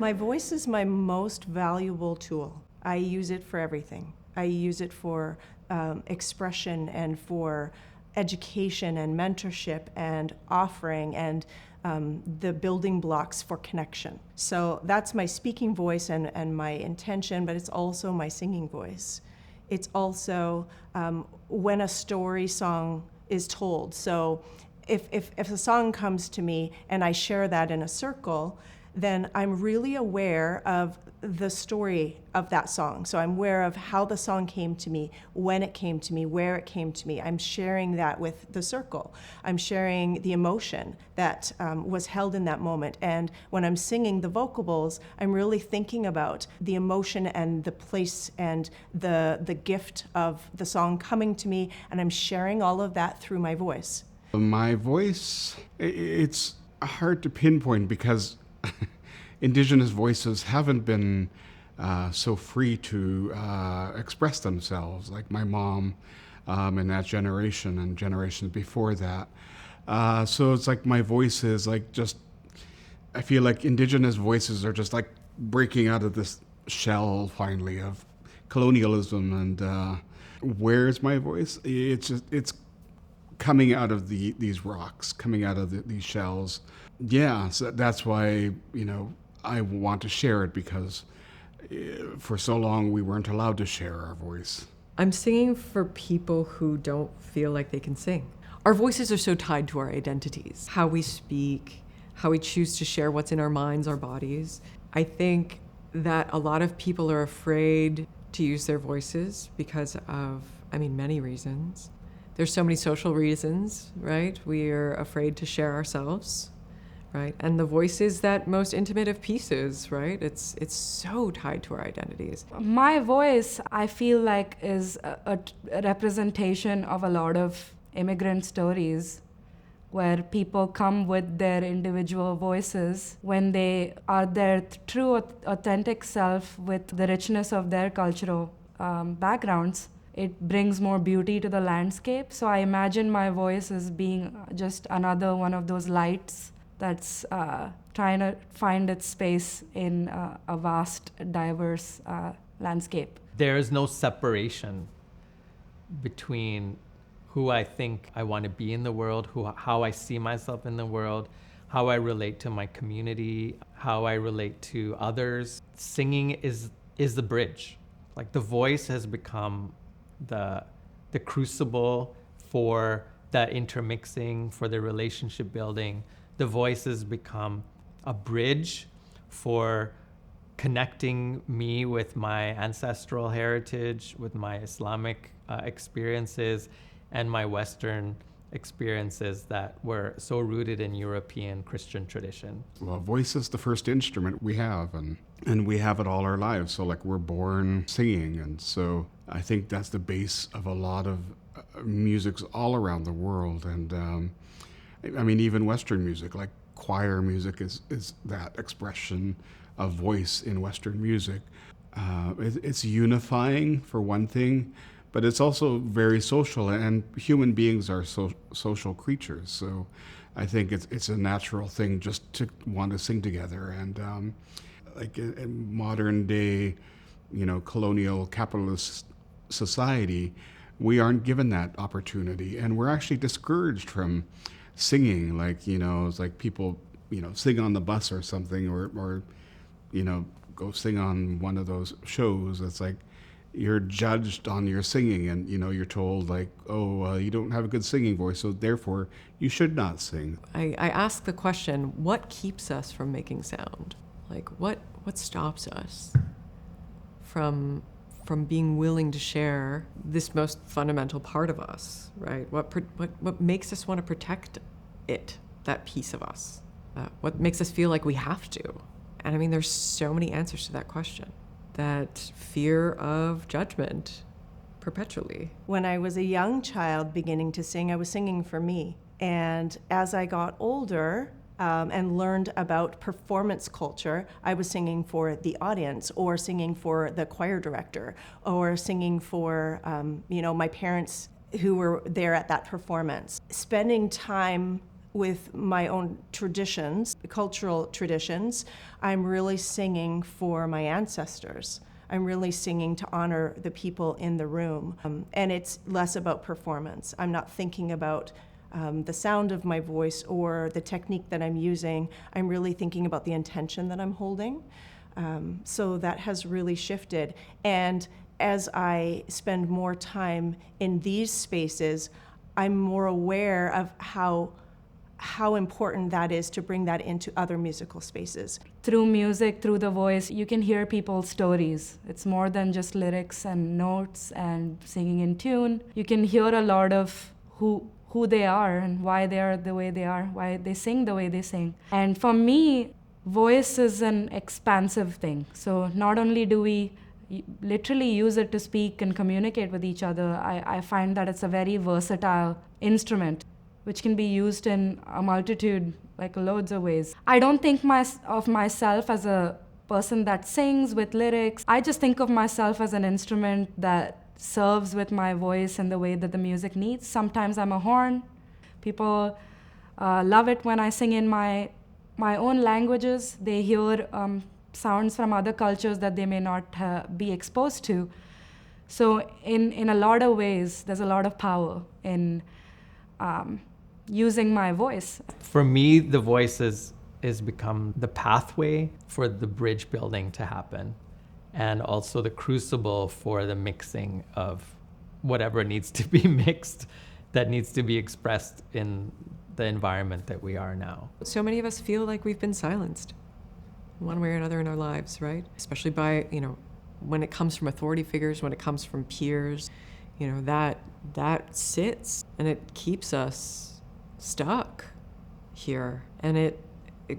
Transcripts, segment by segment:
My voice is my most valuable tool. I use it for everything. I use it for expression and for education and mentorship and offering and the building blocks for connection. So that's my speaking voice and my intention, but it's also my singing voice. It's also when a story song is told. So if a song comes to me and I share that in a circle, then I'm really aware of the story of that song. So I'm aware of how the song came to me, when it came to me, where it came to me. I'm sharing that with the circle. I'm sharing the emotion that was held in that moment. And when I'm singing the vocables, I'm really thinking about the emotion and the place and the gift of the song coming to me, and I'm sharing all of that through my voice. My voice, it's hard to pinpoint because Indigenous voices haven't been so free to express themselves, like my mom and that generation and generations before that. So it's like my voice is like just, I feel like Indigenous voices are just like breaking out of this shell finally of colonialism. And where's my voice? It's coming out of these rocks, coming out of these shells. Yeah, so that's why, I want to share it, because for so long we weren't allowed to share our voice. I'm singing for people who don't feel like they can sing. Our voices are so tied to our identities, how we speak, how we choose to share what's in our minds, our bodies. I think that a lot of people are afraid to use their voices because of, many reasons. There's so many social reasons, right? We're afraid to share ourselves, right? And the voice is that most intimate of pieces, right? It's so tied to our identities. My voice, I feel like, is a representation of a lot of immigrant stories where people come with their individual voices when they are their true, authentic self with the richness of their cultural backgrounds. It brings more beauty to the landscape. So I imagine my voice as being just another one of those lights that's trying to find its space in a vast, diverse landscape. There is no separation between who I think I want to be in the world, how I see myself in the world, how I relate to my community, how I relate to others. Singing is the bridge. Like, the voice has become the crucible for the intermixing, for the relationship building. The voice has become a bridge for connecting me with my ancestral heritage, with my Islamic experiences, and my Western experiences that were so rooted in European Christian tradition. Well, voice is the first instrument we have, and we have it all our lives. So like, we're born singing, and so I think that's the base of a lot of musics all around the world. And even Western music, like choir music is that expression of voice in Western music. It's unifying for one thing, but it's also very social, and human beings are social creatures. So I think it's a natural thing just to want to sing together. And like in modern day, colonial capitalist society, we aren't given that opportunity, and we're actually discouraged from singing. Like, it's like people, sing on the bus or something, or go sing on one of those shows. It's like, you're judged on your singing, and you're told like, you don't have a good singing voice, so therefore you should not sing. I ask the question, what keeps us from making sound? Like, what stops us from being willing to share this most fundamental part of us, right? What makes us want to protect it, that piece of us? What makes us feel like we have to? And there's so many answers to that question. That fear of judgment perpetually. When I was a young child beginning to sing, I was singing for me. And as I got older and learned about performance culture, I was singing for the audience, or singing for the choir director, or singing for my parents who were there at that performance. Spending time with my own traditions, cultural traditions, I'm really singing for my ancestors. I'm really singing to honor the people in the room. And it's less about performance. I'm not thinking about the sound of my voice or the technique that I'm using. I'm really thinking about the intention that I'm holding. So that has really shifted. And as I spend more time in these spaces, I'm more aware of how important that is to bring that into other musical spaces. Through music, through the voice, you can hear people's stories. It's more than just lyrics and notes and singing in tune. You can hear a lot of who they are and why they are the way they are, why they sing the way they sing. And for me, voice is an expansive thing. So not only do we literally use it to speak and communicate with each other, I find that it's a very versatile instrument which can be used in a multitude, like loads of ways. I don't think of myself as a person that sings with lyrics. I just think of myself as an instrument that serves with my voice and the way that the music needs. Sometimes I'm a horn. People love it when I sing in my own languages. They hear sounds from other cultures that they may not be exposed to. So in a lot of ways, there's a lot of power in using my voice. For me, the voice has become the pathway for the bridge building to happen, and also the crucible for the mixing of whatever needs to be mixed, that needs to be expressed in the environment that we are now. So many of us feel like we've been silenced one way or another in our lives, right? Especially by, when it comes from authority figures, when it comes from peers, that sits and it keeps us stuck here. And it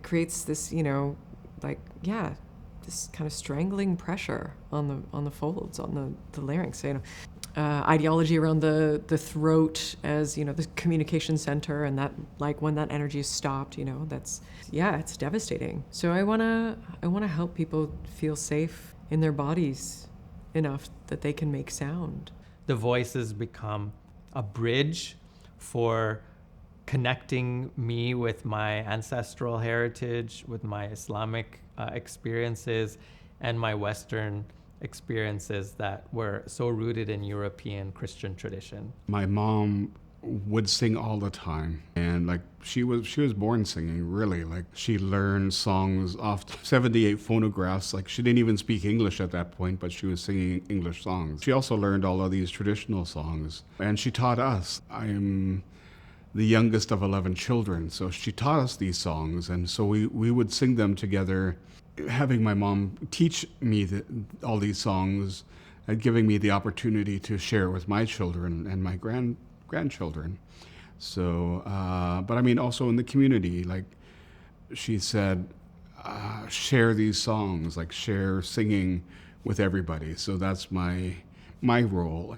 creates this, this kind of strangling pressure on the folds, on the larynx. Ideology around the throat as the communication center, and that when that energy is stopped, it's devastating. So I wanna help people feel safe in their bodies enough that they can make sound. The voice has become a bridge for connecting me with my ancestral heritage, with my Islamic experiences, and my Western experiences that were so rooted in European Christian tradition. My mom would sing all the time, and she was born singing, really. She learned songs off 78 phonographs. She didn't even speak English at that point, but she was singing English songs. She also learned all of these traditional songs, and she taught us. I am the youngest of 11 children, so she taught us these songs, and so we would sing them together. Having my mom teach me all these songs and giving me the opportunity to share with my children and my grandchildren. So, but I mean, also in the community, she said, share these songs, share singing with everybody. So that's my role.